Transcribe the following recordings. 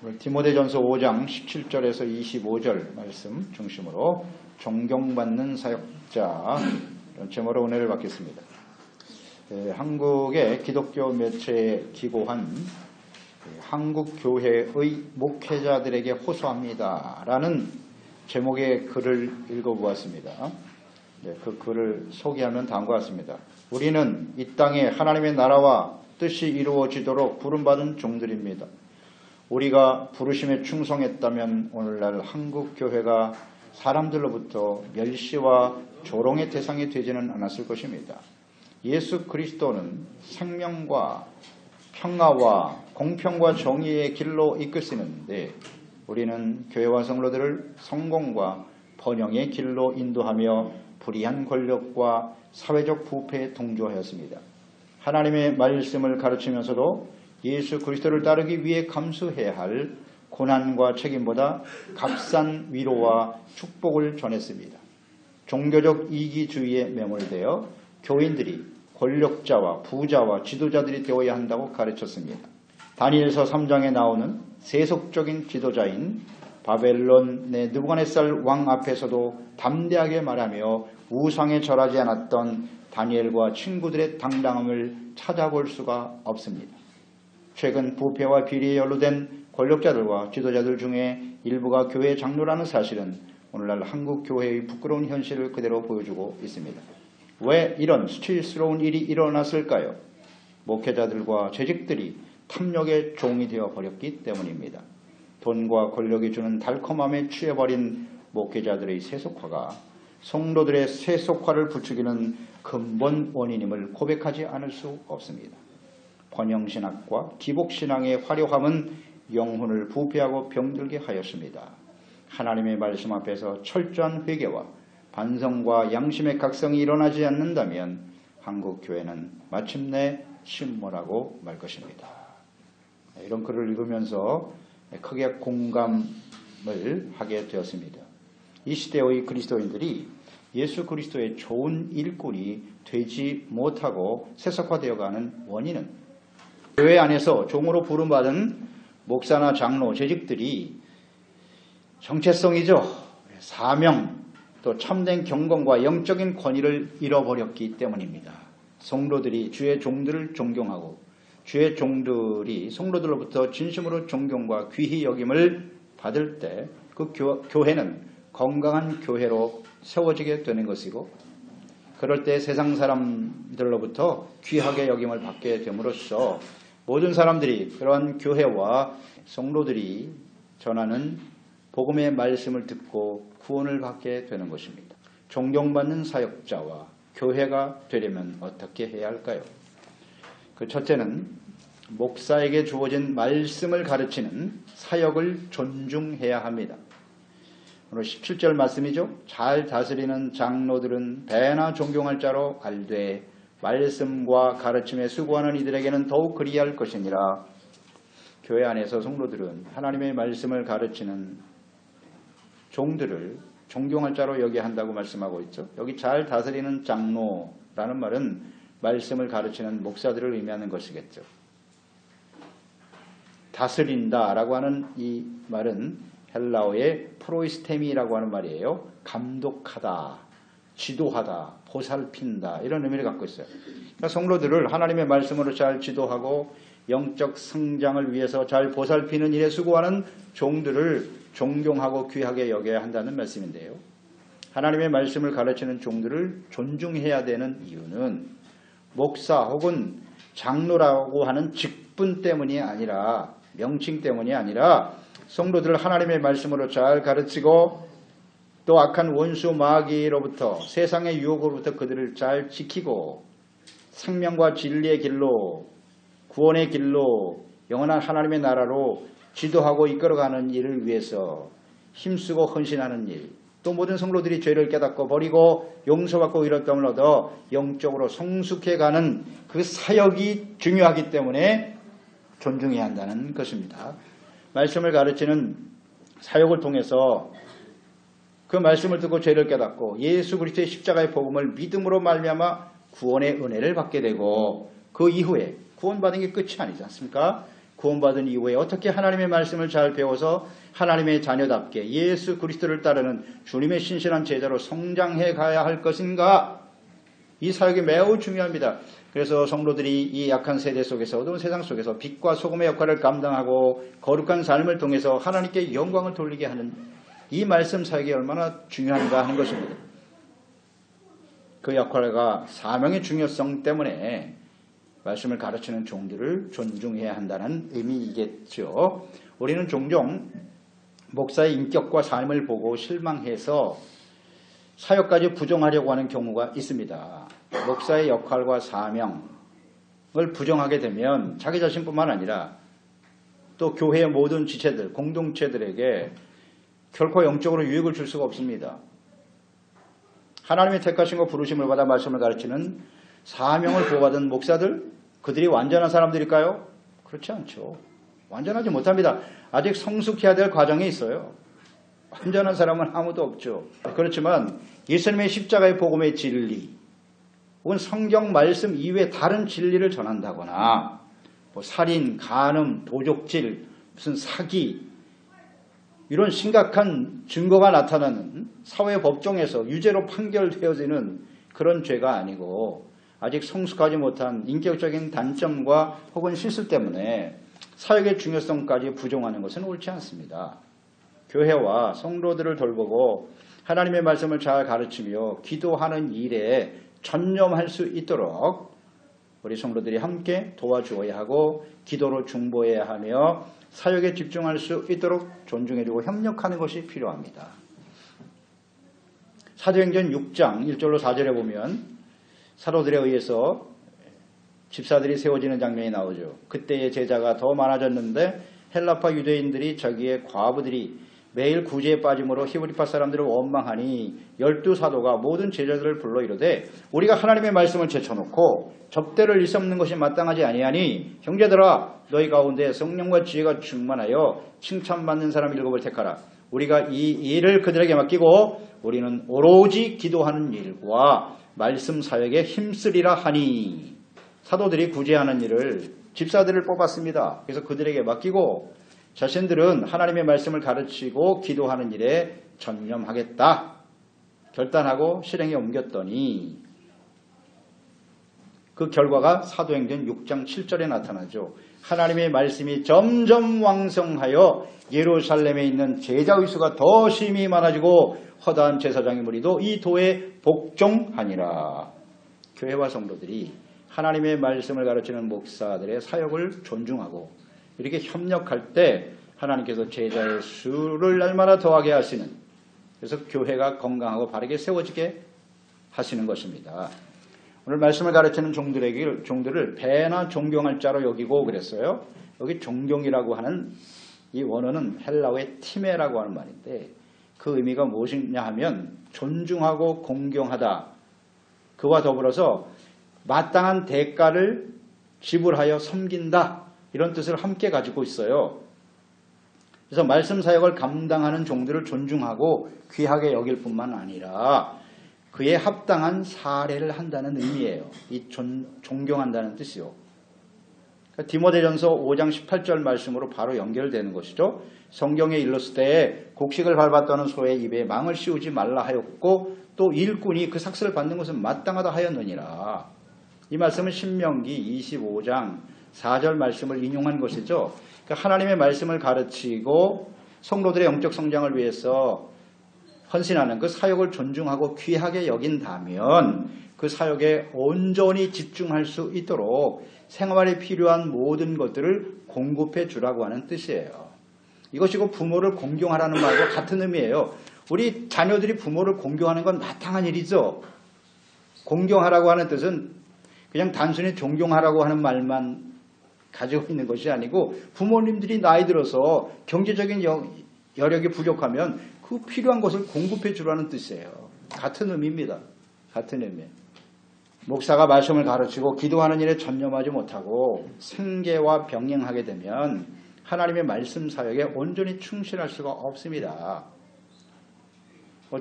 디모데전서 5장 17절에서 25절 말씀 중심으로 존경받는 사역자 이런 제목으로 은혜를 받겠습니다. 한국의 기독교 매체에 기고한 한국교회의 목회자들에게 호소합니다 라는 제목의 글을 읽어보았습니다. 그 글을 소개하면 다음과 같습니다. 우리는 이 땅에 하나님의 나라와 뜻이 이루어지도록 부름받은 종들입니다. 우리가 부르심에 충성했다면 오늘날 한국교회가 사람들로부터 멸시와 조롱의 대상이 되지는 않았을 것입니다. 예수 그리스도는 생명과 평화와 공평과 정의의 길로 이끄시는데 우리는 교회와 성도들을 성공과 번영의 길로 인도하며 불의한 권력과 사회적 부패에 동조하였습니다. 하나님의 말씀을 가르치면서도 예수 그리스도를 따르기 위해 감수해야 할 고난과 책임보다 값싼 위로와 축복을 전했습니다. 종교적 이기주의에 매몰되어 교인들이 권력자와 부자와 지도자들이 되어야 한다고 가르쳤습니다. 다니엘서 3장에 나오는 세속적인 지도자인 바벨론의 느부갓네살 왕 앞에서도 담대하게 말하며 우상에 절하지 않았던 다니엘과 친구들의 당당함을 찾아볼 수가 없습니다. 최근 부패와 비리에 연루된 권력자들과 지도자들 중에 일부가 교회 장로라는 사실은 오늘날 한국 교회의 부끄러운 현실을 그대로 보여주고 있습니다. 왜 이런 수치스러운 일이 일어났을까요? 목회자들과 재직들이 탐욕의 종이 되어 버렸기 때문입니다. 돈과 권력이 주는 달콤함에 취해버린 목회자들의 세속화가 성도들의 세속화를 부추기는 근본 원인임을 고백하지 않을 수 없습니다. 번영신학과 기복신앙의 화려함은 영혼을 부패하고 병들게 하였습니다. 하나님의 말씀 앞에서 철저한 회개와 반성과 양심의 각성이 일어나지 않는다면 한국교회는 마침내 침몰하고 말 것입니다. 이런 글을 읽으면서 크게 공감을 하게 되었습니다. 이 시대의 그리스도인들이 예수 그리스도의 좋은 일꾼이 되지 못하고 세속화되어가는 원인은 교회 안에서 종으로 부름받은 목사나 장로, 재직들이 정체성이죠. 사명, 또 참된 경건과 영적인 권위를 잃어버렸기 때문입니다. 성도들이 주의 종들을 존경하고 주의 종들이 성도들로부터 진심으로 존경과 귀히 여김을 받을 때 그 교회는 건강한 교회로 세워지게 되는 것이고 그럴 때 세상 사람들로부터 귀하게 여김을 받게 됨으로써 모든 사람들이 그러한 교회와 성도들이 전하는 복음의 말씀을 듣고 구원을 받게 되는 것입니다. 존경받는 사역자와 교회가 되려면 어떻게 해야 할까요? 그 첫째는 목사에게 주어진 말씀을 가르치는 사역을 존중해야 합니다. 오늘 17절 말씀이죠. 잘 다스리는 장로들은 배나 존경할 자로 알되 말씀과 가르침에 수고하는 이들에게는 더욱 그리할 것이니라. 교회 안에서 성도들은 하나님의 말씀을 가르치는 종들을 존경할 자로 여겨야 한다고 말씀하고 있죠. 여기 잘 다스리는 장로라는 말은 말씀을 가르치는 목사들을 의미하는 것이겠죠. 다스린다라고 하는 이 말은 헬라어의 프로이스테미라고 하는 말이에요. 감독하다, 지도하다, 보살핀다 이런 의미를 갖고 있어요. 그러니까 성도들을 하나님의 말씀으로 잘 지도하고 영적 성장을 위해서 잘 보살피는 일에 수고하는 종들을 존경하고 귀하게 여겨야 한다는 말씀인데요. 하나님의 말씀을 가르치는 종들을 존중해야 되는 이유는 목사 혹은 장로라고 하는 직분 때문이 아니라 명칭 때문이 아니라 성도들을 하나님의 말씀으로 잘 가르치고 또 악한 원수 마귀로부터 세상의 유혹으로부터 그들을 잘 지키고 생명과 진리의 길로 구원의 길로 영원한 하나님의 나라로 지도하고 이끌어가는 일을 위해서 힘쓰고 헌신하는 일, 또 모든 성도들이 죄를 깨닫고 버리고 용서받고 의롭다함을 얻어 영적으로 성숙해가는 그 사역이 중요하기 때문에 존중해야 한다는 것입니다. 말씀을 가르치는 사역을 통해서 그 말씀을 듣고 죄를 깨닫고 예수 그리스도의 십자가의 복음을 믿음으로 말미암아 구원의 은혜를 받게 되고 그 이후에 구원받은 게 끝이 아니지 않습니까? 구원받은 이후에 어떻게 하나님의 말씀을 잘 배워서 하나님의 자녀답게 예수 그리스도를 따르는 주님의 신실한 제자로 성장해 가야 할 것인가? 이 사역이 매우 중요합니다. 그래서 성도들이 이 약한 세대 속에서 어두운 세상 속에서 빛과 소금의 역할을 감당하고 거룩한 삶을 통해서 하나님께 영광을 돌리게 하는 이 말씀 사역이 얼마나 중요한가 하는 것입니다. 그 역할과 사명의 중요성 때문에 말씀을 가르치는 종들을 존중해야 한다는 의미이겠죠. 우리는 종종 목사의 인격과 삶을 보고 실망해서 사역까지 부정하려고 하는 경우가 있습니다. 목사의 역할과 사명을 부정하게 되면 자기 자신뿐만 아니라 또 교회의 모든 지체들, 공동체들에게 결코 영적으로 유익을 줄 수가 없습니다. 하나님의 택하심과 부르심을 받아 말씀을 가르치는 사명을 부여받은 목사들, 그들이 완전한 사람들일까요? 그렇지 않죠. 완전하지 못합니다. 아직 성숙해야 될 과정에 있어요. 완전한 사람은 아무도 없죠. 그렇지만 예수님의 십자가의 복음의 진리 혹은 성경 말씀 이외에 다른 진리를 전한다거나 뭐 살인, 간음, 도적질, 무슨 사기 이런 심각한 증거가 나타나는 사회 법정에서 유죄로 판결되어지는 그런 죄가 아니고 아직 성숙하지 못한 인격적인 단점과 혹은 실수 때문에 사역의 중요성까지 부정하는 것은 옳지 않습니다. 교회와 성도들을 돌보고 하나님의 말씀을 잘 가르치며 기도하는 일에 전념할 수 있도록 우리 성도들이 함께 도와주어야 하고 기도로 중보해야 하며 사역에 집중할 수 있도록 존중해주고 협력하는 것이 필요합니다. 사도행전 6장 1절로 4절에 보면 사도들에 의해서 집사들이 세워지는 장면이 나오죠. 그때의 제자가 더 많아졌는데 헬라파 유대인들이 저기에 과부들이 매일 구제에 빠짐으로 히브리파 사람들을 원망하니 12사도가 모든 제자들을 불러 이르되 우리가 하나님의 말씀을 제쳐놓고 접대를 일삼는 것이 마땅하지 아니하니 형제들아 너희 가운데 성령과 지혜가 충만하여 칭찬받는 사람 7을 택하라. 우리가 이 일을 그들에게 맡기고 우리는 오로지 기도하는 일과 말씀 사역에 힘쓰리라 하니. 사도들이 구제하는 일을 집사들을 뽑았습니다. 그래서 그들에게 맡기고 자신들은 하나님의 말씀을 가르치고 기도하는 일에 전념하겠다 결단하고 실행에 옮겼더니 그 결과가 사도행전 6장 7절에 나타나죠. 하나님의 말씀이 점점 왕성하여 예루살렘에 있는 제자의 수가 더 심히 많아지고 허다한 제사장의 무리도 이 도에 복종하니라. 교회와 성도들이 하나님의 말씀을 가르치는 목사들의 사역을 존중하고 이렇게 협력할 때 하나님께서 제자의 수를 날마다 더하게 하시는, 그래서 교회가 건강하고 바르게 세워지게 하시는 것입니다. 오늘 말씀을 가르치는 종들을 배나 존경할 자로 여기고 그랬어요. 여기 존경이라고 하는 이 원어는 헬라어의 티메라고 하는 말인데 그 의미가 무엇이냐 하면 존중하고 공경하다. 그와 더불어서 마땅한 대가를 지불하여 섬긴다. 이런 뜻을 함께 가지고 있어요. 그래서 말씀 사역을 감당하는 종들을 존중하고 귀하게 여길 뿐만 아니라 그에 합당한 사례를 한다는 의미예요. 이 존경한다는 뜻이요. 그러니까 디모데전서 5장 18절 말씀으로 바로 연결되는 것이죠. 성경에 일렀을 때 곡식을 밟았다는 소의 입에 망을 씌우지 말라 하였고 또 일꾼이 그 삭슬을 받는 것은 마땅하다 하였느니라. 이 말씀은 신명기 25장 4절 말씀을 인용한 것이죠. 그러니까 하나님의 말씀을 가르치고 성도들의 영적 성장을 위해서 헌신하는 그 사역을 존중하고 귀하게 여긴다면 그 사역에 온전히 집중할 수 있도록 생활에 필요한 모든 것들을 공급해 주라고 하는 뜻이에요. 이것이 부모를 공경하라는 말과 같은 의미예요. 우리 자녀들이 부모를 공경하는 건 마땅한 일이죠. 공경하라고 하는 뜻은 그냥 단순히 존경하라고 하는 말만 가지고 있는 것이 아니고 부모님들이 나이 들어서 경제적인 여력이 부족하면 그 필요한 것을 공급해 주라는 뜻이에요. 같은 의미입니다. 같은 의미. 목사가 말씀을 가르치고 기도하는 일에 전념하지 못하고 생계와 병행하게 되면 하나님의 말씀 사역에 온전히 충실할 수가 없습니다.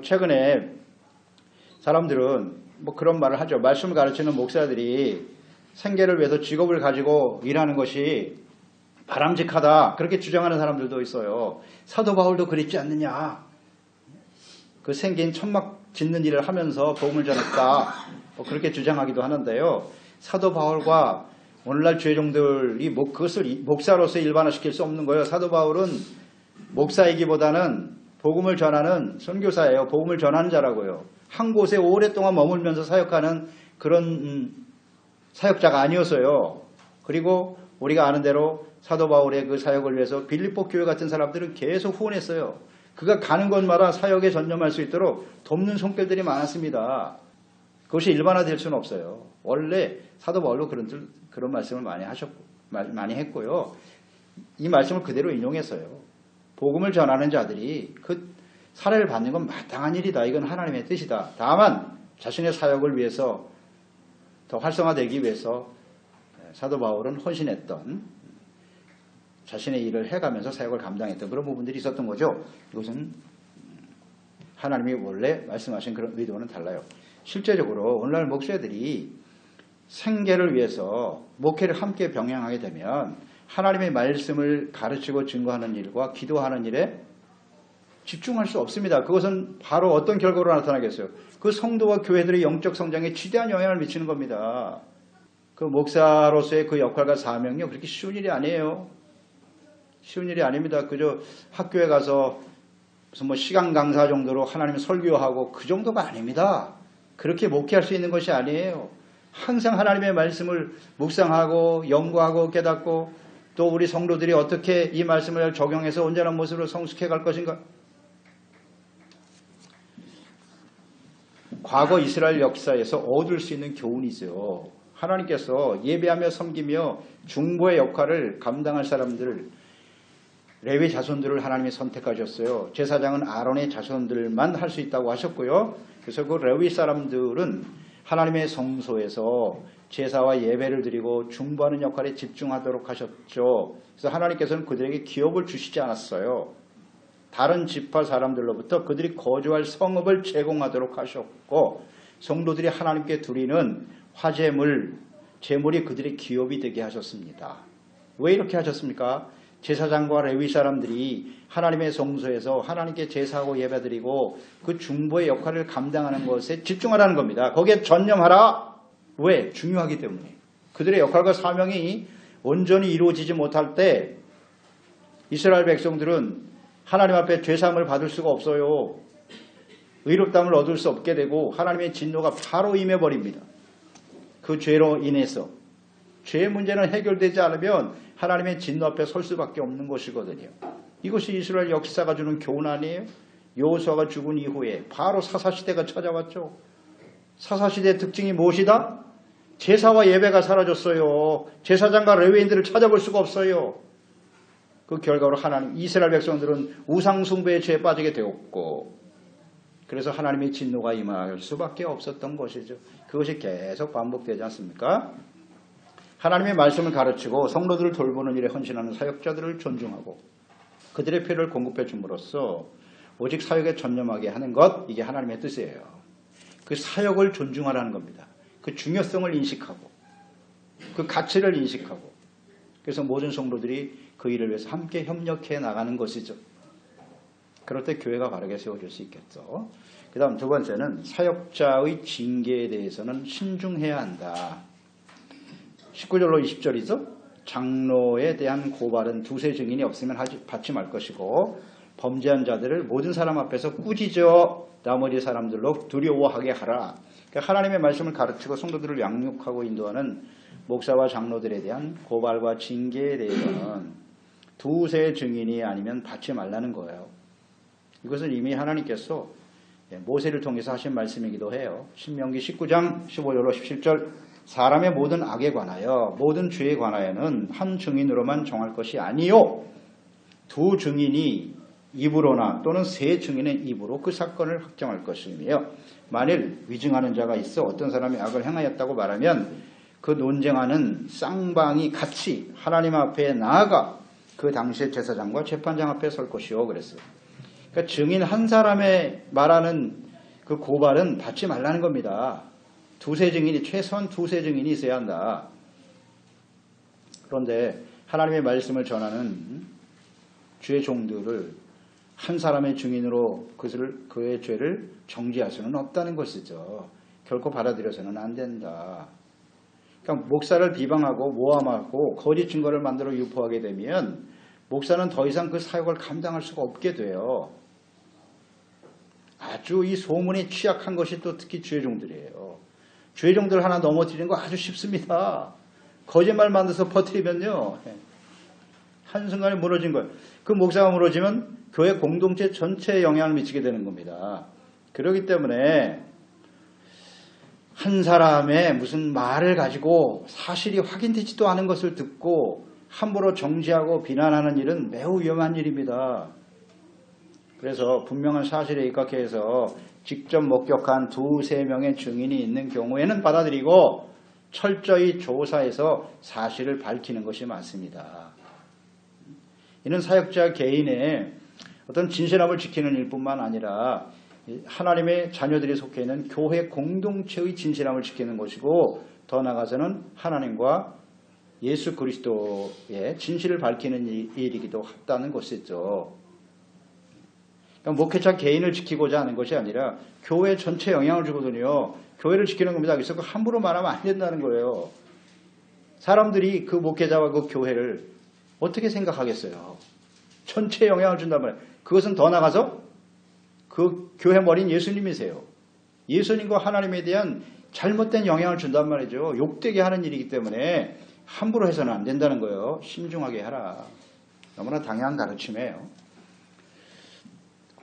최근에 사람들은 그런 말을 하죠. 말씀을 가르치는 목사들이 생계를 위해서 직업을 가지고 일하는 것이 바람직하다 그렇게 주장하는 사람들도 있어요. 사도 바울도 그랬지 않느냐. 그 생긴 천막 짓는 일을 하면서 복음을 전했다. 그렇게 주장하기도 하는데요. 사도 바울과 오늘날 죄종들이 그것을 목사로서 일반화시킬 수 없는 거예요. 사도 바울은 목사이기보다는 복음을 전하는 선교사예요. 복음을 전하는 자라고요. 한 곳에 오랫동안 머물면서 사역하는 그런 사역자가 아니었어요. 그리고 우리가 아는 대로 사도 바울의 그 사역을 위해서 빌립보 교회 같은 사람들은 계속 후원했어요. 그가 가는 곳마다 사역에 전념할 수 있도록 돕는 손길들이 많았습니다. 그것이 일반화될 수는 없어요. 원래 사도 바울도 그런 말씀을 많이 했고요. 이 말씀을 그대로 인용했어요. 복음을 전하는 자들이 그 사례를 받는 건 마땅한 일이다. 이건 하나님의 뜻이다. 다만 자신의 사역을 위해서 더 활성화되기 위해서 사도 바울은 헌신했던 자신의 일을 해가면서 사역을 감당했던 그런 부분들이 있었던 거죠. 이것은 하나님이 원래 말씀하신 그런 의도는 달라요. 실제적으로 오늘날 목사들이 생계를 위해서 목회를 함께 병행하게 되면 하나님의 말씀을 가르치고 증거하는 일과 기도하는 일에 집중할 수 없습니다. 그것은 바로 어떤 결과로 나타나겠어요? 그 성도와 교회들의 영적 성장에 지대한 영향을 미치는 겁니다. 그 목사로서의 그 역할과 사명이 그렇게 쉬운 일이 아니에요. 쉬운 일이 아닙니다. 그저 학교에 가서 무슨 시간 강사 정도로 하나님 설교하고 그 정도가 아닙니다. 그렇게 목회할 수 있는 것이 아니에요. 항상 하나님의 말씀을 묵상하고 연구하고 깨닫고 또 우리 성도들이 어떻게 이 말씀을 적용해서 온전한 모습으로 성숙해 갈 것인가. 과거 이스라엘 역사에서 얻을 수 있는 교훈이 있어요. 하나님께서 예배하며 섬기며 중보의 역할을 감당할 사람들을 레위 자손들을 하나님이 선택하셨어요. 제사장은 아론의 자손들만 할 수 있다고 하셨고요. 그래서 그 레위 사람들은 하나님의 성소에서 제사와 예배를 드리고 중보하는 역할에 집중하도록 하셨죠. 그래서 하나님께서는 그들에게 기업을 주시지 않았어요. 다른 지파 사람들로부터 그들이 거주할 성읍을 제공하도록 하셨고 성도들이 하나님께 드리는 화제물, 제물이 그들의 기업이 되게 하셨습니다. 왜 이렇게 하셨습니까? 제사장과 레위 사람들이 하나님의 성소에서 하나님께 제사하고 예배드리고 그 중보의 역할을 감당하는 것에 집중하라는 겁니다. 거기에 전념하라. 왜? 중요하기 때문에. 그들의 역할과 사명이 온전히 이루어지지 못할 때 이스라엘 백성들은 하나님 앞에 죄사함을 받을 수가 없어요. 의롭다함을 얻을 수 없게 되고 하나님의 진노가 바로 임해버립니다. 그 죄로 인해서. 죄의 문제는 해결되지 않으면 하나님의 진노 앞에 설 수밖에 없는 것이거든요. 이것이 이스라엘 역사가 주는 교훈 아니에요? 여호수아가 죽은 이후에 바로 사사시대가 찾아왔죠. 사사시대의 특징이 무엇이다? 제사와 예배가 사라졌어요. 제사장과 레위인들을 찾아볼 수가 없어요. 그 결과로 하나님 이스라엘 백성들은 우상숭배의 죄에 빠지게 되었고 그래서 하나님의 진노가 임할 수밖에 없었던 것이죠. 그것이 계속 반복되지 않습니까? 하나님의 말씀을 가르치고 성도들을 돌보는 일에 헌신하는 사역자들을 존중하고 그들의 필요를 공급해 줌으로써 오직 사역에 전념하게 하는 것, 이게 하나님의 뜻이에요. 그 사역을 존중하라는 겁니다. 그 중요성을 인식하고 그 가치를 인식하고 그래서 모든 성도들이 그 일을 위해서 함께 협력해 나가는 것이죠. 그럴 때 교회가 바르게 세워질 수 있겠죠. 그 다음 두 번째는 사역자의 징계에 대해서는 신중해야 한다. 19절로 20절이죠. 장로에 대한 고발은 두세 증인이 없으면 받지 말 것이고 범죄한 자들을 모든 사람 앞에서 꾸짖어 나머지 사람들로 두려워하게 하라. 그러니까 하나님의 말씀을 가르치고 성도들을 양육하고 인도하는 목사와 장로들에 대한 고발과 징계에 대해서는 두세 증인이 아니면 받지 말라는 거예요. 이것은 이미 하나님께서 모세를 통해서 하신 말씀이기도 해요. 신명기 19장 15절로 17절 사람의 모든 악에 관하여 모든 죄에 관하여는 한 증인으로만 정할 것이 아니요 두 증인이 입으로나 또는 세 증인의 입으로 그 사건을 확정할 것이며 만일 위증하는 자가 있어 어떤 사람이 악을 행하였다고 말하면 그 논쟁하는 쌍방이 같이 하나님 앞에 나아가 그 당시의 제사장과 재판장 앞에 설 것이요 그랬어요. 그러니까 증인 한 사람의 말하는 그 고발은 받지 말라는 겁니다. 두세 증인이 최소한 두세 증인이 있어야 한다. 그런데 하나님의 말씀을 전하는 주의 종들을 한 사람의 증인으로 그의 죄를 정죄할 수는 없다는 것이죠. 결코 받아들여서는 안 된다. 그러니까 목사를 비방하고 모함하고 거짓 증거를 만들어 유포하게 되면 목사는 더 이상 그 사역을 감당할 수가 없게 돼요. 아주 이 소문에 취약한 것이 또 특히 주의 종들이에요. 주의 종들 하나 넘어뜨리는 거 아주 쉽습니다. 거짓말 만들어서 퍼뜨리면요, 한순간에 무너진 거예요. 그 목사가 무너지면 교회 공동체 전체에 영향을 미치게 되는 겁니다. 그렇기 때문에 한 사람의 무슨 말을 가지고 사실이 확인되지도 않은 것을 듣고 함부로 정죄하고 비난하는 일은 매우 위험한 일입니다. 그래서 분명한 사실에 입각해서 직접 목격한 2-3명의 증인이 있는 경우에는 받아들이고 철저히 조사해서 사실을 밝히는 것이 맞습니다. 이는 사역자 개인의 어떤 진실함을 지키는 일뿐만 아니라 하나님의 자녀들이 속해 있는 교회 공동체의 진실함을 지키는 것이고 더 나아가서는 하나님과 예수 그리스도의 진실을 밝히는 일이기도 하다는 것이죠. 그러니까 목회자 개인을 지키고자 하는 것이 아니라 교회 전체에 영향을 주거든요. 교회를 지키는 겁니다. 그래서 함부로 말하면 안 된다는 거예요. 사람들이 그 목회자와 그 교회를 어떻게 생각하겠어요? 전체에 영향을 준단 말이에요. 그것은 더 나가서 그 교회 머리인 예수님이세요. 예수님과 하나님에 대한 잘못된 영향을 준단 말이죠. 욕되게 하는 일이기 때문에 함부로 해서는 안 된다는 거예요. 신중하게 하라. 너무나 당연한 가르침이에요.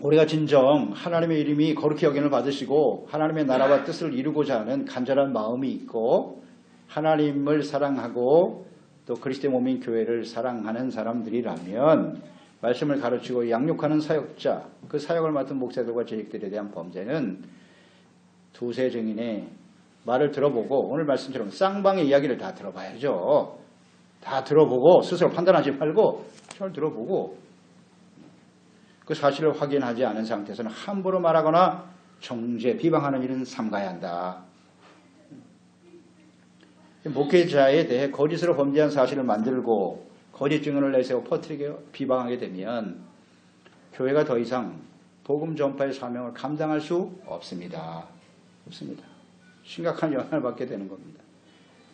우리가 진정 하나님의 이름이 거룩히 여김을 받으시고 하나님의 나라와 뜻을 이루고자 하는 간절한 마음이 있고 하나님을 사랑하고 또 그리스도의 몸인 교회를 사랑하는 사람들이라면 말씀을 가르치고 양육하는 사역자, 그 사역을 맡은 목사들과 재직들에 대한 범죄는 2-3 증인의 말을 들어보고 오늘 말씀처럼 쌍방의 이야기를 다 들어봐야죠. 다 들어보고 스스로 판단하지 말고 잘 들어보고 그 사실을 확인하지 않은 상태에서는 함부로 말하거나 정죄, 비방하는 일은 삼가야 한다. 목회자에 대해 거짓으로 범죄한 사실을 만들고 거짓 증언을 내세워 퍼뜨리게 비방하게 되면 교회가 더 이상 복음 전파의 사명을 감당할 수 없습니다. 없습니다. 심각한 영향을 받게 되는 겁니다.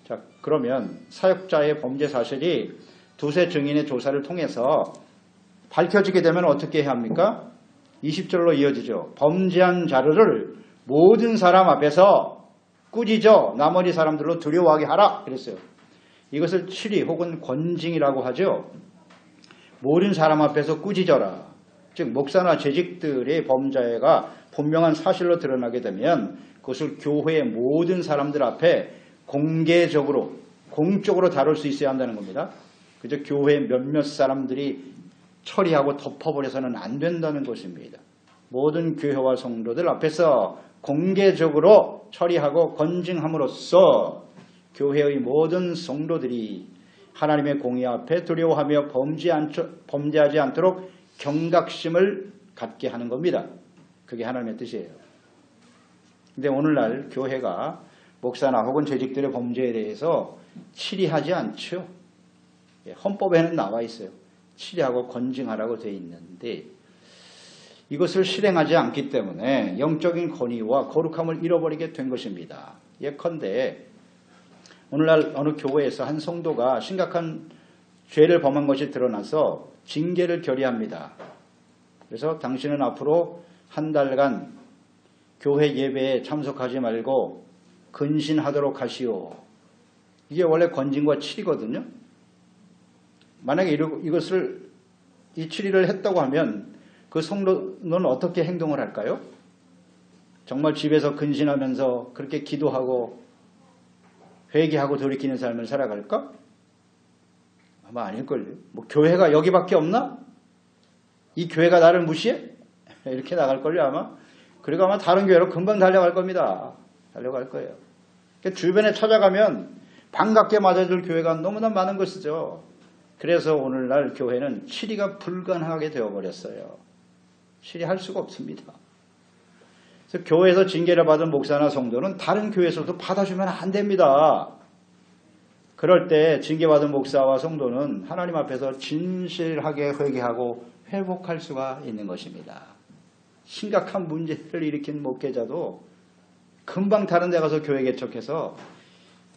자, 그러면 사역자의 범죄 사실이 2-3 증인의 조사를 통해서 밝혀지게 되면 어떻게 해야 합니까? 20절로 이어지죠. 범죄한 자를 모든 사람 앞에서 꾸짖어 나머지 사람들로 두려워하게 하라 그랬어요. 이것을 치리 혹은 권징이라고 하죠. 모든 사람 앞에서 꾸짖어라. 즉 목사나 재직들의 범죄가 분명한 사실로 드러나게 되면 그것을 교회의 모든 사람들 앞에 공개적으로 공적으로 다룰 수 있어야 한다는 겁니다. 그저 교회 몇몇 사람들이 처리하고 덮어버려서는 안 된다는 것입니다. 모든 교회와 성도들 앞에서 공개적으로 처리하고 건증함으로써 교회의 모든 성도들이 하나님의 공의 앞에 두려워하며 범죄하지 않도록 경각심을 갖게 하는 겁니다. 그게 하나님의 뜻이에요. 근데 오늘날 교회가 목사나 혹은 재직들의 범죄에 대해서 치리하지 않죠. 헌법에는 나와 있어요. 치리하고 건증하라고 되어 있는데 이것을 실행하지 않기 때문에 영적인 권위와 거룩함을 잃어버리게 된 것입니다. 예컨대 오늘날 어느 교회에서 한 성도가 심각한 죄를 범한 것이 드러나서 징계를 결의합니다. 그래서 당신은 앞으로 한 달간 교회 예배에 참석하지 말고 근신하도록 하시오. 이게 원래 건진과 치리거든요. 만약에 이 치리를 했다고 하면 그 성도는 어떻게 행동을 할까요? 정말 집에서 근신하면서 그렇게 기도하고 회개하고 돌이키는 삶을 살아갈까? 아마 아닐걸요. 뭐 교회가 여기밖에 없나? 이 교회가 나를 무시해? 이렇게 나갈걸요 아마. 그리고 아마 다른 교회로 금방 달려갈 겁니다. 달려갈 거예요. 그러니까 주변에 찾아가면 반갑게 맞아줄 교회가 너무나 많은 것이죠. 그래서 오늘날 교회는 치리가 불가능하게 되어버렸어요. 치리할 수가 없습니다. 그래서 교회에서 징계를 받은 목사나 성도는 다른 교회에서도 받아주면 안 됩니다. 그럴 때 징계받은 목사와 성도는 하나님 앞에서 진실하게 회개하고 회복할 수가 있는 것입니다. 심각한 문제를 일으킨 목회자도 금방 다른 데 가서 교회 개척해서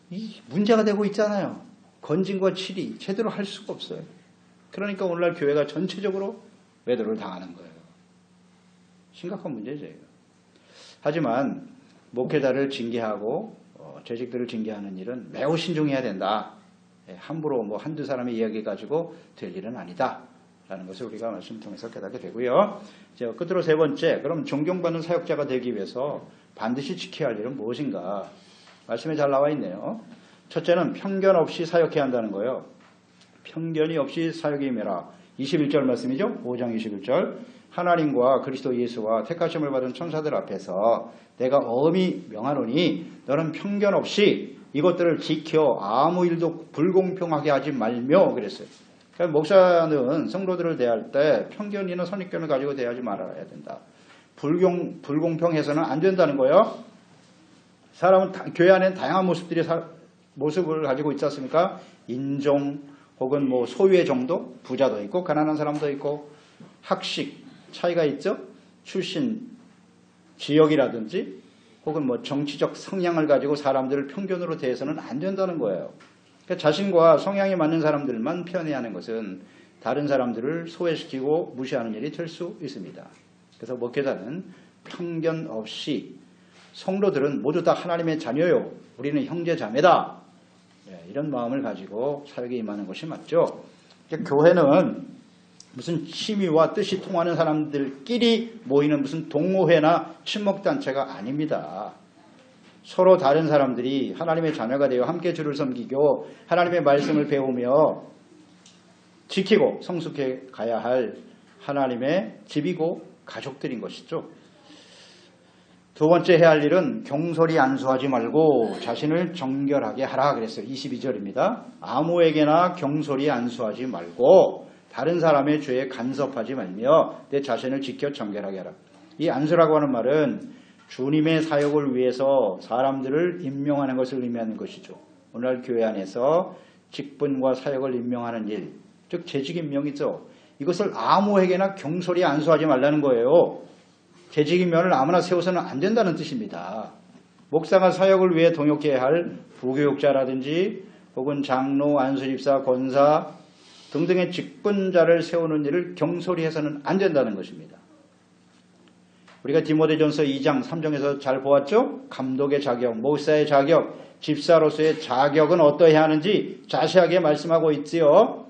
이 문제가 되고 있잖아요. 건진과 치리 제대로 할 수가 없어요. 그러니까 오늘날 교회가 전체적으로 외도를 당하는 거예요. 심각한 문제죠. 하지만 목회자를 징계하고 재직들을 징계하는 일은 매우 신중해야 된다. 함부로 뭐 한두 사람의 이야기 가지고 될 일은 아니다. 라는 것을 우리가 말씀을 통해서 깨닫게 되고요. 끝으로 세 번째, 그럼 존경받는 사역자가 되기 위해서 반드시 지켜야 할 일은 무엇인가? 말씀에 잘 나와 있네요. 첫째는 편견 없이 사역해야 한다는 거예요. 편견이 없이 사역에 임해라. 21절 말씀이죠. 5장 21절. 하나님과 그리스도 예수와 택하심을 받은 천사들 앞에서 내가 엄히 명하노니 너는 편견 없이 이것들을 지켜 아무 일도 불공평하게 하지 말며 그랬어요. 그러니까 목사는 성도들을 대할 때 편견이나 선입견을 가지고 대하지 말아야 된다. 불공평해서는 안 된다는 거예요. 사람은 교회 안에는 다양한 모습을 가지고 있지 않습니까? 인종 혹은 뭐 소유의 정도, 부자도 있고 가난한 사람도 있고 학식 차이가 있죠. 출신 지역이라든지 혹은 뭐 정치적 성향을 가지고 사람들을 편견으로 대해서는 안 된다는 거예요. 그러니까 자신과 성향이 맞는 사람들만 편애하는 것은 다른 사람들을 소외시키고 무시하는 일이 될 수 있습니다. 그래서 목회자는 편견 없이 성도들은 모두 다 하나님의 자녀요. 우리는 형제 자매다. 이런 마음을 가지고 사역에 임하는 것이 맞죠. 그러니까 교회는 무슨 취미와 뜻이 통하는 사람들끼리 모이는 무슨 동호회나 친목단체가 아닙니다. 서로 다른 사람들이 하나님의 자녀가 되어 함께 주를 섬기고 하나님의 말씀을 배우며 지키고 성숙해 가야 할 하나님의 집이고 가족들인 것이죠. 두 번째 해야 할 일은 경솔히 안수하지 말고 자신을 정결하게 하라 그랬어요. 22절입니다. 아무에게나 경솔히 안수하지 말고 다른 사람의 죄에 간섭하지 말며 내 자신을 지켜 정결하게 하라. 이 안수라고 하는 말은 주님의 사역을 위해서 사람들을 임명하는 것을 의미하는 것이죠. 오늘날 교회 안에서 직분과 사역을 임명하는 일, 즉 재직 임명이죠. 이것을 아무에게나 경솔히 안수하지 말라는 거예요. 재직 임명을 아무나 세워서는 안 된다는 뜻입니다. 목사가 사역을 위해 동역해야 할 부교육자라든지 혹은 장로, 안수집사, 권사 등등의 직분자를 세우는 일을 경솔히 해서는 안 된다는 것입니다. 우리가 디모데전서 2장 3장에서 잘 보았죠? 감독의 자격, 목사의 자격, 집사로서의 자격은 어떠해야 하는지 자세하게 말씀하고 있지요.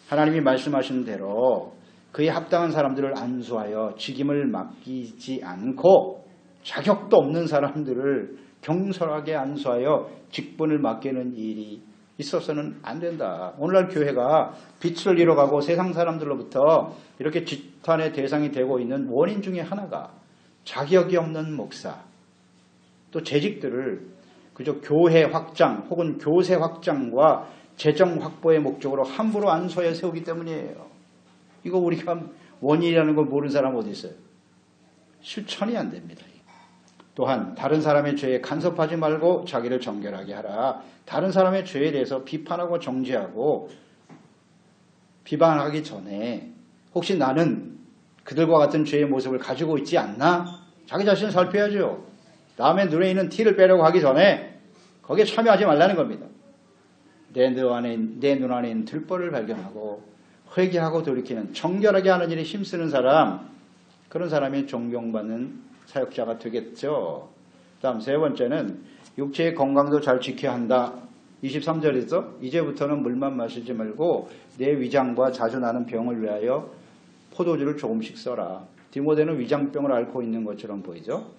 하나님이 말씀하신 대로 그에 합당한 사람들을 안수하여 직임을 맡기지 않고 자격도 없는 사람들을 경솔하게 안수하여 직분을 맡기는 일이 있어서는 안 된다. 오늘날 교회가 빛을 잃어가고 세상 사람들로부터 이렇게 지탄의 대상이 되고 있는 원인 중에 하나가 자격이 없는 목사, 또 재직들을 그저 교회 확장 혹은 교세 확장과 재정 확보의 목적으로 함부로 안수하여 세우기 때문이에요. 이거 우리가 원인이라는 걸 모르는 사람 어디 있어요? 실천이 안 됩니다. 또한 다른 사람의 죄에 간섭하지 말고 자기를 정결하게 하라. 다른 사람의 죄에 대해서 비판하고 정죄하고 비방하기 전에 혹시 나는 그들과 같은 죄의 모습을 가지고 있지 않나? 자기 자신을 살펴야죠. 남의 눈에 있는 티를 빼려고 하기 전에 거기에 참여하지 말라는 겁니다. 내 눈 안에 있는 들벌을 발견하고 회개하고 돌이키는 정결하게 하는 일에 힘쓰는 사람, 그런 사람이 존경받는 사역자가 되겠죠. 다음 세 번째는 육체의 건강도 잘 지켜야 한다. 23절에서 이제부터는 물만 마시지 말고 내 위장과 자주 나는 병을 위하여 포도주를 조금씩 써라. 디모데는 위장병을 앓고 있는 것처럼 보이죠.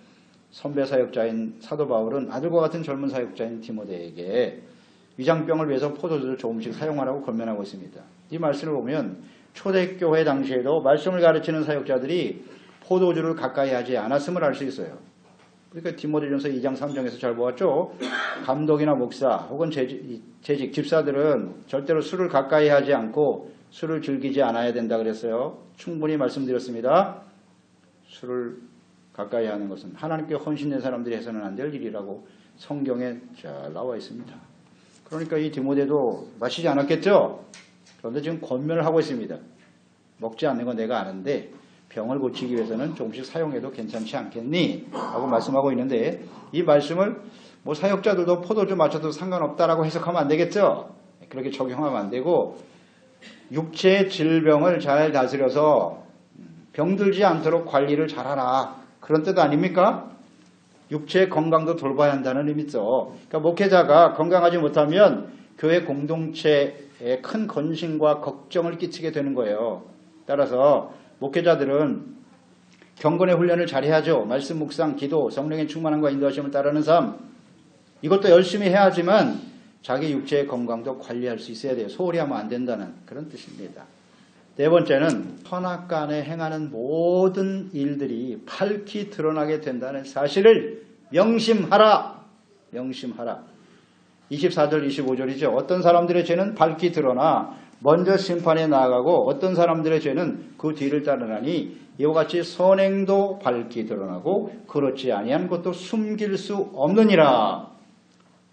선배 사역자인 사도 바울은 아들과 같은 젊은 사역자인 디모데에게 위장병을 위해서 포도주를 조금씩 사용하라고 권면하고 있습니다. 이 말씀을 보면 초대교회 당시에도 말씀을 가르치는 사역자들이 포도주를 가까이 하지 않았음을 알 수 있어요. 그러니까 디모데전서 2장 3장에서 잘 보았죠. 감독이나 목사 혹은 재직 집사들은 절대로 술을 가까이 하지 않고 술을 즐기지 않아야 된다 그랬어요. 충분히 말씀드렸습니다. 술을 가까이 하는 것은 하나님께 헌신된 사람들이 해서는 안 될 일이라고 성경에 잘 나와 있습니다. 그러니까 이 디모데도 마시지 않았겠죠? 그런데 지금 권면을 하고 있습니다. 먹지 않는 건 내가 아는데 병을 고치기 위해서는 조금씩 사용해도 괜찮지 않겠니? 라고 말씀하고 있는데 이 말씀을 뭐 사역자들도 포도주 마셔도 상관없다라고 해석하면 안 되겠죠? 그렇게 적용하면 안 되고 육체의 질병을 잘 다스려서 병들지 않도록 관리를 잘하라. 그런 뜻 아닙니까? 육체의 건강도 돌봐야 한다는 의미죠. 그러니까 목회자가 건강하지 못하면 교회 공동체에 큰 건신과 걱정을 끼치게 되는 거예요. 따라서 목회자들은 경건의 훈련을 잘해야죠. 말씀 묵상, 기도, 성령의 충만함과 인도하심을 따르는 삶 이것도 열심히 해야 하지만 자기 육체의 건강도 관리할 수 있어야 돼요. 소홀히 하면 안 된다는 그런 뜻입니다. 네 번째는 선악간에 행하는 모든 일들이 밝히 드러나게 된다는 사실을 명심하라. 명심하라. 24절 25절이죠. 어떤 사람들의 죄는 밝히 드러나 먼저 심판에 나아가고 어떤 사람들의 죄는 그 뒤를 따르나니 이와 같이 선행도 밝히 드러나고 그렇지 아니한 것도 숨길 수 없느니라.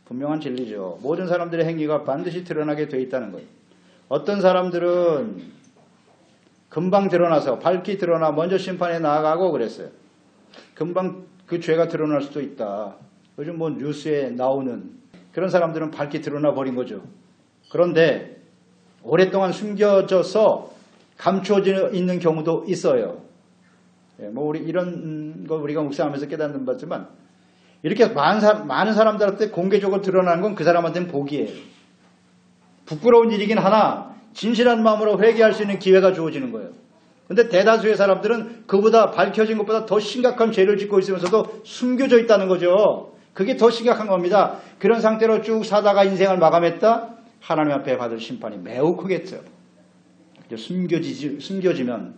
분명한 진리죠. 모든 사람들의 행위가 반드시 드러나게 돼 있다는 거예요. 어떤 사람들은 금방 드러나서 밝히 드러나 먼저 심판에 나아가고 그랬어요. 금방 그 죄가 드러날 수도 있다. 요즘 뭐 뉴스에 나오는 그런 사람들은 밝히 드러나 버린 거죠. 그런데 오랫동안 숨겨져서 감추어져 있는 경우도 있어요. 뭐 우리 이런 거 우리가 묵상하면서 깨닫는 바지만 이렇게 많은 사람들한테 공개적으로 드러나는 건 그 사람한테는 복이에요. 부끄러운 일이긴 하나 진실한 마음으로 회개할 수 있는 기회가 주어지는 거예요. 그런데 대다수의 사람들은 그보다 밝혀진 것보다 더 심각한 죄를 짓고 있으면서도 숨겨져 있다는 거죠. 그게 더 심각한 겁니다. 그런 상태로 쭉 사다가 인생을 마감했다? 하나님 앞에 받을 심판이 매우 크겠죠. 숨겨지면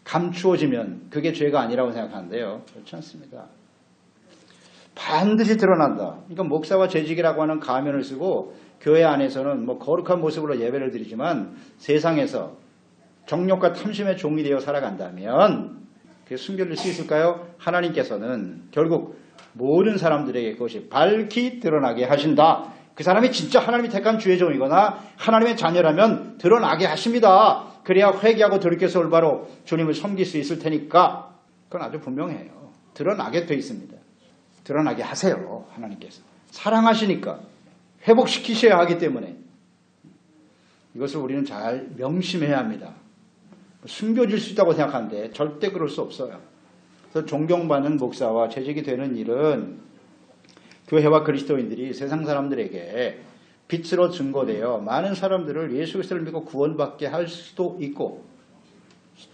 감추어지면 그게 죄가 아니라고 생각하는데요. 그렇지 않습니다. 반드시 드러난다. 그러니까 목사와 재직이라고 하는 가면을 쓰고 교회 안에서는 뭐 거룩한 모습으로 예배를 드리지만 세상에서 정욕과 탐심의 종이 되어 살아간다면 그게 숨겨질 수 있을까요? 하나님께서는 결국 모든 사람들에게 그것이 밝히 드러나게 하신다. 그 사람이 진짜 하나님이 택한 주의 종이거나 하나님의 자녀라면 드러나게 하십니다. 그래야 회개하고 돌이켜서 올바로 주님을 섬길 수 있을 테니까 그건 아주 분명해요. 드러나게 돼 있습니다. 드러나게 하세요. 하나님께서. 사랑하시니까 회복시키셔야 하기 때문에 이것을 우리는 잘 명심해야 합니다. 숨겨질 수 있다고 생각하는데 절대 그럴 수 없어요. 그래서 존경받는 목사와 재직이 되는 일은 교회와 그리스도인들이 세상 사람들에게 빛으로 증거되어 많은 사람들을 예수 그리스도를 믿고 구원받게 할 수도 있고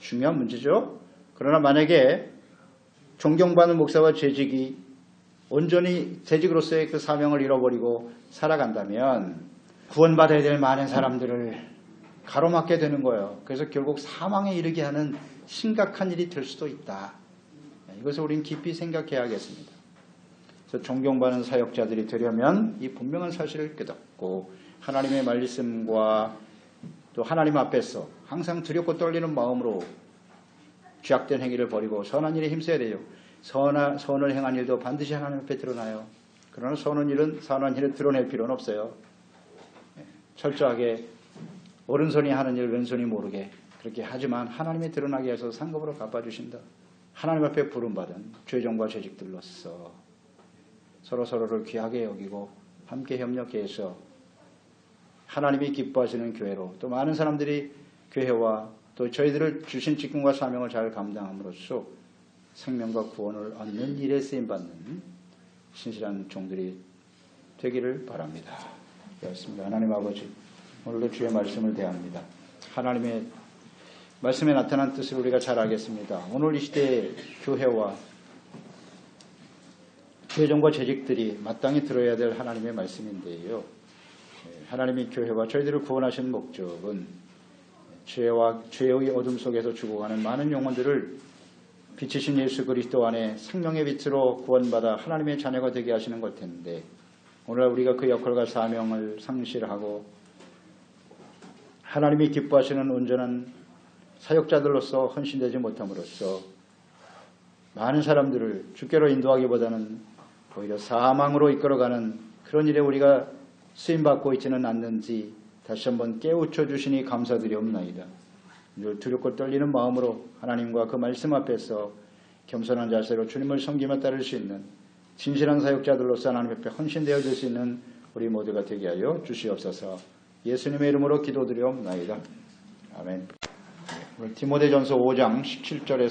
중요한 문제죠. 그러나 만약에 존경받는 목사와 재직이 온전히 재직으로서의 그 사명을 잃어버리고 살아간다면 구원받아야 될 많은 사람들을 가로막게 되는 거예요. 그래서 결국 사망에 이르게 하는 심각한 일이 될 수도 있다. 이것을 우리는 깊이 생각해야겠습니다. 그래서 존경받는 사역자들이 되려면 이 분명한 사실을 깨닫고 하나님의 말씀과 또 하나님 앞에서 항상 두렵고 떨리는 마음으로 죄악된 행위를 버리고 선한 일에 힘써야 돼요. 선을 행한 일도 반드시 하나님 앞에 드러나요. 그러나 선한 일을 드러낼 필요는 없어요. 철저하게 오른손이 하는 일 왼손이 모르게 그렇게 하지만 하나님이 드러나게 해서 상급으로 갚아주신다. 하나님 앞에 부름받은 죄종과 죄직들로서 서로서로를 귀하게 여기고 함께 협력해서 하나님이 기뻐하시는 교회로 또 많은 사람들이 교회와 또 저희들을 주신 직분과 사명을 잘 감당함으로써 생명과 구원을 얻는 일에 쓰임받는 신실한 종들이 되기를 바랍니다. 그렇습니다. 하나님 아버지 오늘도 주의 말씀을 대합니다. 하나님의 말씀에 나타난 뜻을 우리가 잘 알겠습니다. 오늘 이 시대의 교회와 죄종과 재직들이 마땅히 들어야 될 하나님의 말씀인데요. 하나님이 교회와 저희들을 구원하신 목적은 죄의 어둠 속에서 죽어가는 많은 영혼들을 빛이신 예수 그리스도 안에 생명의 빛으로 구원받아 하나님의 자녀가 되게 하시는 것 텐데 오늘 우리가 그 역할과 사명을 상실하고 하나님이 기뻐하시는 온전한 사역자들로서 헌신되지 못함으로써 많은 사람들을 주께로 인도하기보다는 오히려 사망으로 이끌어가는 그런 일에 우리가 쓰임받고 있지는 않는지 다시 한번 깨우쳐 주시니 감사드리옵나이다. 늘 두렵고 떨리는 마음으로 하나님과 그 말씀 앞에서 겸손한 자세로 주님을 섬기며 따를 수 있는 진실한 사역자들로서 하나님 앞에 헌신되어질 수 있는 우리 모두가 되게 하여 주시옵소서. 예수님의 이름으로 기도드리옵나이다. 아멘. 오늘 디모데전서 5장 17절에서